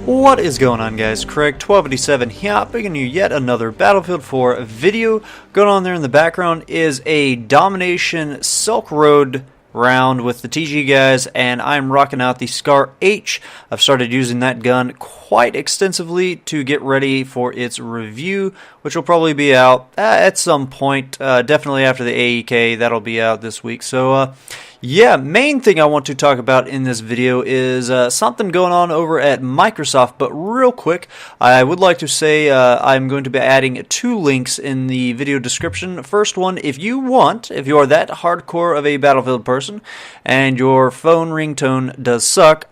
What is going on, guys? Craig 1287 here, bringing you yet another Battlefield 4 video. Going on there in the background is a Domination Silk Road round with the TG guys, and I'm rocking out the Scar H. I've started using that gun quite extensively to get ready for its review, which will probably be out at some point, definitely after the AEK. That'll be out this week. So yeah, main thing I want to talk about in this video is something going on over at Microsoft, but real quick, I would like to say I'm going to be adding 2 links in the video description. First one, if you are that hardcore of a Battlefield person and your phone ringtone does suck,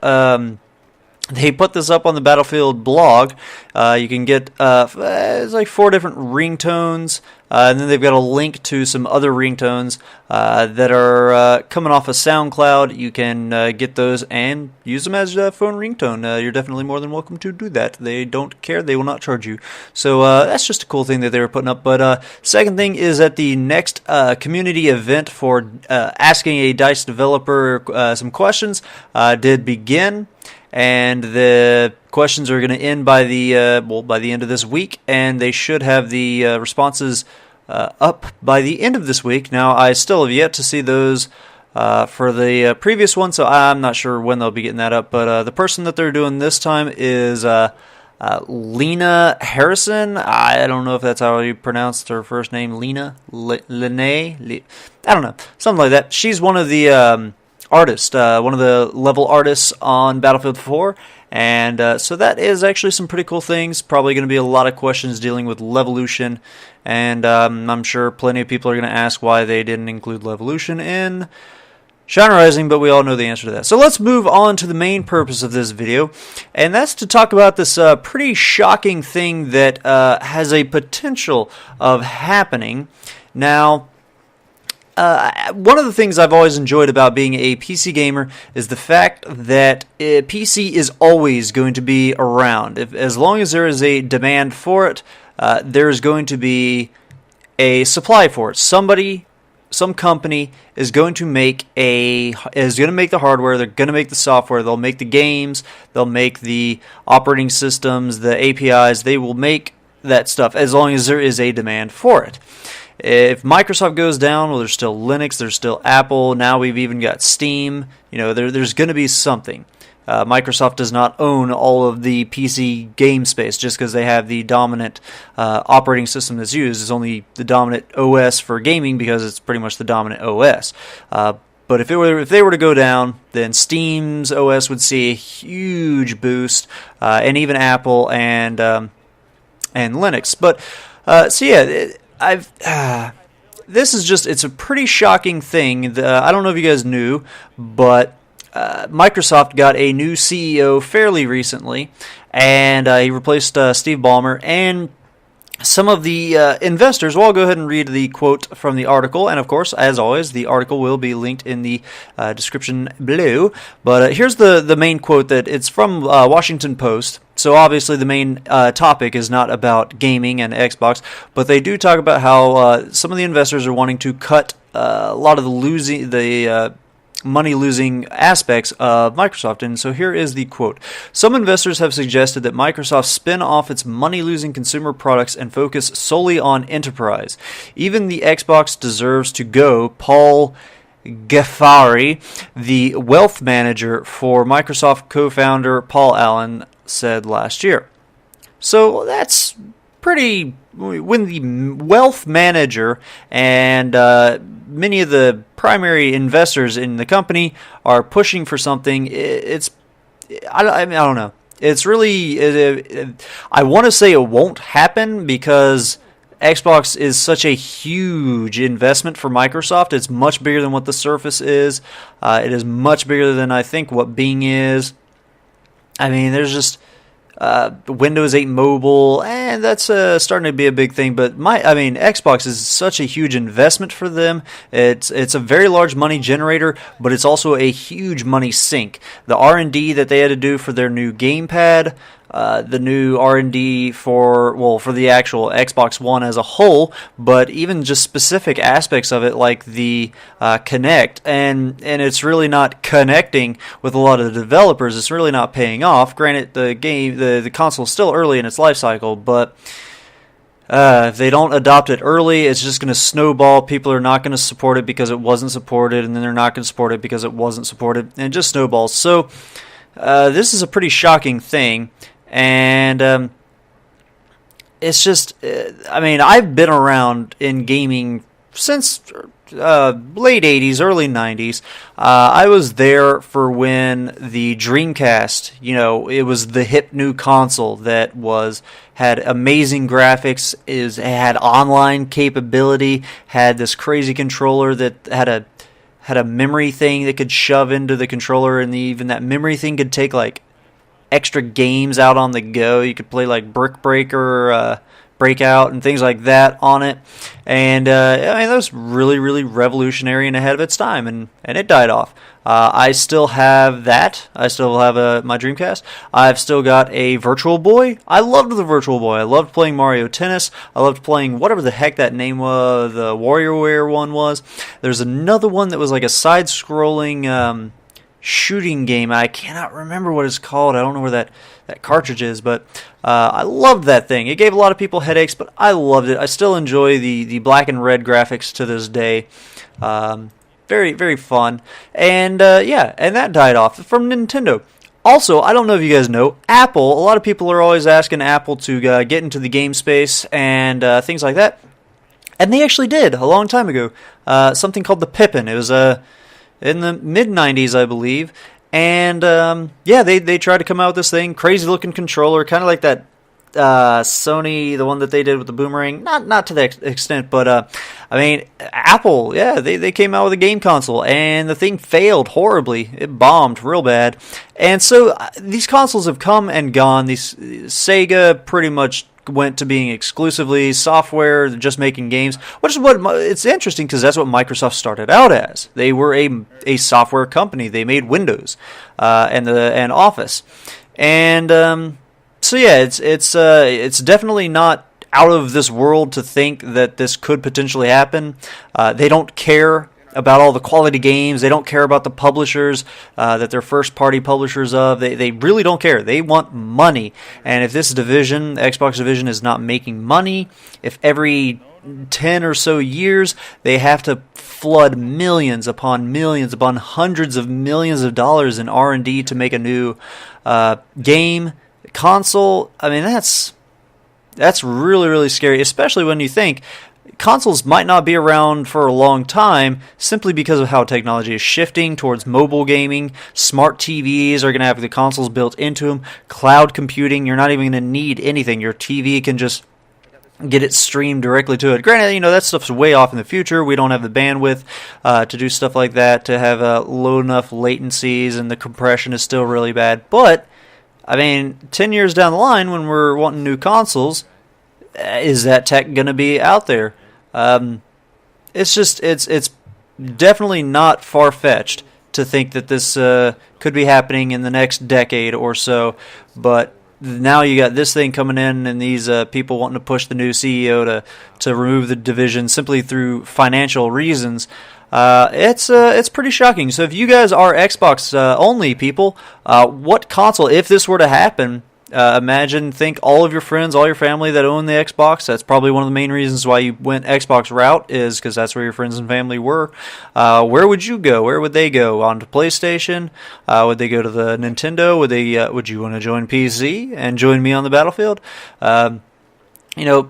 they put this up on the Battlefield blog. You can get it's like 4 different ringtones, and then they've got a link to some other ringtones that are coming off of SoundCloud. You can get those and use them as a phone ringtone. You're definitely more than welcome to do that. They don't care. They will not charge you. So that's just a cool thing that they were putting up. But second thing is that the next community event for asking a DICE developer some questions did begin. And the questions are going to end by the end of this week, and they should have the responses up by the end of this week. Now, I still have yet to see those for the previous one, so I'm not sure when they'll be getting that up. But the person that they're doing this time is Lena Harrison. I don't know if that's how you pronounce her first name, Lena, Lene. I don't know, something like that. She's one of the artist, one of the level artists on Battlefield 4, and so that is actually some pretty cool things. Probably going to be a lot of questions dealing with Levolution, and I'm sure plenty of people are going to ask why they didn't include Levolution in Shine Rising, but we all know the answer to that. So let's move on to the main purpose of this video, and that's to talk about this pretty shocking thing that has a potential of happening. Now, one of the things I've always enjoyed about being a PC gamer is the fact that PC is always going to be around. As long as there is a demand for it, there is going to be a supply for it. Some company is going to make the hardware. They're going to make the software. They'll make the games. They'll make the operating systems, the APIs. They will make that stuff as long as there is a demand for it. If Microsoft goes down, well, there's still Linux, there's still Apple, now we've even got Steam. You know, there's going to be something. Microsoft does not own all of the PC game space just because they have the dominant operating system that's used. It's only the dominant OS for gaming because it's pretty much the dominant OS. But if they were to go down, then Steam's OS would see a huge boost, and even Apple and Linux. But so yeah. This is it's a pretty shocking thing. I don't know if you guys knew, but Microsoft got a new CEO fairly recently, and he replaced Steve Ballmer, and some of the investors, well, I'll go ahead and read the quote from the article, and of course, as always, the article will be linked in the description below, but here's the main quote that it's from Washington Post. So obviously the main topic is not about gaming and Xbox, but they do talk about how some of the investors are wanting to cut a lot of the money-losing aspects of Microsoft. And so here is the quote. Some investors have suggested that Microsoft spin off its money-losing consumer products and focus solely on enterprise. Even the Xbox deserves to go, Paul Gaffari, the wealth manager for Microsoft co-founder Paul Allen, said last year. So that's pretty. When the wealth manager and many of the primary investors in the company are pushing for something, I don't know. It's really, I want to say it won't happen because Xbox is such a huge investment for Microsoft. It's much bigger than what the Surface is. It is much bigger than I think what Bing is. I mean, there's just Windows 8 Mobile, and that's starting to be a big thing. But Xbox is such a huge investment for them. It's a very large money generator, but it's also a huge money sink. The R&D that they had to do for their new gamepad, the new R&D for the actual Xbox One as a whole, but even just specific aspects of it like the Kinect, and it's really not connecting with a lot of the developers. It's really not paying off. Granted, the console is still early in its life cycle, but if they don't adopt it early, it's just going to snowball. People are not going to support it because it wasn't supported, and then they're not going to support it because it wasn't supported, and it just snowballs. So this is a pretty shocking thing, and it's just, I've been around in gaming since late 80s, early 90s. I was there for when the Dreamcast, it was the hip new console that had amazing graphics, had online capability, had this crazy controller that had a memory thing that could shove into the controller, and even that memory thing could take like extra games out on the go. You could play like Brick Breaker, Breakout, and things like that on it. And that was really, really revolutionary and ahead of its time, and it died off. I still have that. I still have my Dreamcast. I've still got a Virtual Boy. I loved the Virtual Boy. I loved playing Mario Tennis. I loved playing whatever the heck that name was, the WarioWare one was. There's another one that was like a side-scrolling shooting game. I cannot remember what it's called. I don't know where that cartridge is, but I loved that thing. It gave a lot of people headaches, but I loved it. I still enjoy the black and red graphics to this day. Very, very fun. And and that died off from Nintendo. Also, I don't know if you guys know, Apple, a lot of people are always asking Apple to get into the game space and things like that. And they actually did a long time ago. Something called the Pippin. It was in the mid-90s, I believe. And they tried to come out with this thing, crazy-looking controller, kind of like that Sony, the one that they did with the boomerang. Not to that extent, but Apple, they came out with a game console, and the thing failed horribly. It bombed real bad. And so these consoles have come and gone. Sega pretty much went to being exclusively software, just making games, which is what it's interesting because that's what Microsoft started out as. They were a software company. They made Windows and Office, and it's definitely not out of this world to think that this could potentially happen. They don't care about all the quality games. They don't care about the publishers that they're first-party publishers of. They really don't care. They want money. And if this division, the Xbox division, is not making money, if every 10 or so years they have to flood millions upon hundreds of millions of dollars in R&D to make a new game, console, that's really, really scary, especially when you think consoles might not be around for a long time simply because of how technology is shifting towards mobile gaming. Smart TVs are going to have the consoles built into them. Cloud computing, you're not even going to need anything. Your TV can just get it streamed directly to it. Granted, that stuff's way off in the future. We don't have the bandwidth to do stuff like that, to have low enough latencies, and the compression is still really bad. But, 10 years down the line when we're wanting new consoles, is that tech going to be out there? It's definitely not far-fetched to think that this could be happening in the next decade or so, but now you got this thing coming in, and these people wanting to push the new CEO to remove the division simply through financial reasons. It's pretty shocking. So if you guys are Xbox only people, what console, if this were to happen, think all of your friends, all your family that own the Xbox. That's probably one of the main reasons why you went Xbox route, is because that's where your friends and family were. Where would you go? Where would they go? On to PlayStation? Would they go to the Nintendo? Would you want to join PC and join me on the battlefield?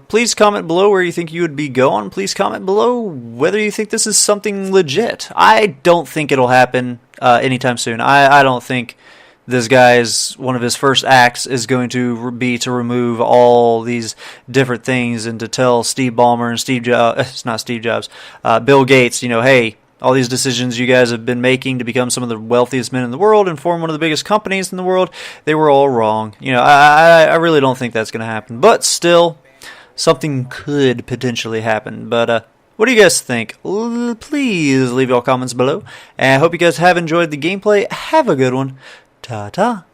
Please comment below where you think you would be going. Please comment below whether you think this is something legit. I don't think it'll happen anytime soon. I don't think this guy's, one of his first acts is going to be to remove all these different things and to tell Steve Ballmer and Bill Gates, hey, all these decisions you guys have been making to become some of the wealthiest men in the world and form one of the biggest companies in the world, they were all wrong. I really don't think that's going to happen. But still, something could potentially happen. But what do you guys think? Please leave your comments below. And I hope you guys have enjoyed the gameplay. Have a good one. Ta-ta.